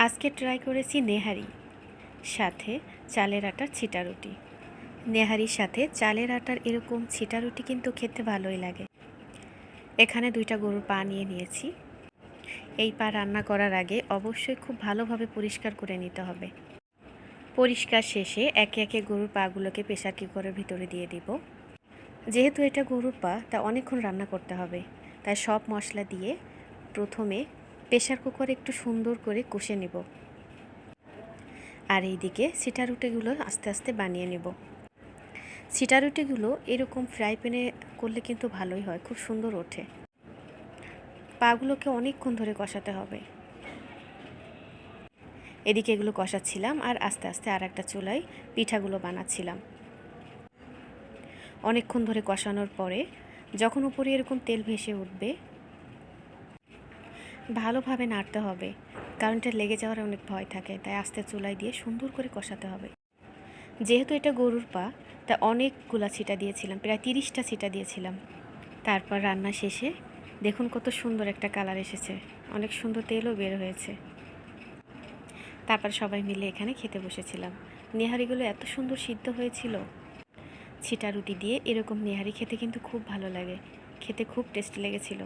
আজকে ট্রাই করেছি নেহারি সাথে চালের আটার ছিটা রুটি। নেহারির সাথে চালের আটার এরকম ছিটা রুটি কিন্তু খেতে ভালোই লাগে। এখানে 2টা গরুর পা নিয়ে নিয়েছি। এই পা রান্না করার আগে অবশ্যই খুব ভালোভাবে পরিষ্কার করে নিতে হবে। পরিষ্কার শেষে একে একে গরুর পাগুলোকে প্রেসার কুকারের ভিতরে দিয়ে দিব। যেহেতু এটা গরুর পা, তা অনেকক্ষণ রান্না করতে হবে, তাই সব মশলা দিয়ে প্রথমে প্রেসার কুকারে একটু সুন্দর করে কষে নেব। আর এইদিকে ছিটা রুটিগুলো আস্তে আস্তে বানিয়ে নেব। ছিটা রুটিগুলো এরকম ফ্রাই প্যানে করলে কিন্তু ভালোই হয়, খুব সুন্দর ওঠে। পাগুলোকে অনেকক্ষণ ধরে কষাতে হবে। এদিকে এগুলো কষাচ্ছিলাম আর আস্তে আস্তে আর একটা চুলায় পিঠাগুলো বানাচ্ছিলাম। অনেকক্ষণ ধরে কষানোর পরে যখন উপরে এরকম তেল ভেসে উঠবে, ভালোভাবে নাড়তে হবে, কারণ এটা লেগে যাওয়ার অনেক ভয় থাকে, তাই আস্তে চুলায় দিয়ে সুন্দর করে কষাতে হবে। যেহেতু এটা গরুর পা, তা অনেকগুলা ছিটা দিয়েছিলাম, প্রায় 30টা ছিটা দিয়েছিলাম। তারপর রান্না শেষে দেখুন কত সুন্দর একটা কালার এসেছে, অনেক সুন্দর তেলও বের হয়েছে। তারপর সবাই মিলে এখানে খেতে বসেছিলাম। নেহারিগুলো এত সুন্দর সিদ্ধ হয়েছিল। ছিটা রুটি দিয়ে এরকম নেহারি খেতে কিন্তু খুব ভালো লাগে, খেতে খুব টেস্টি লেগেছিল।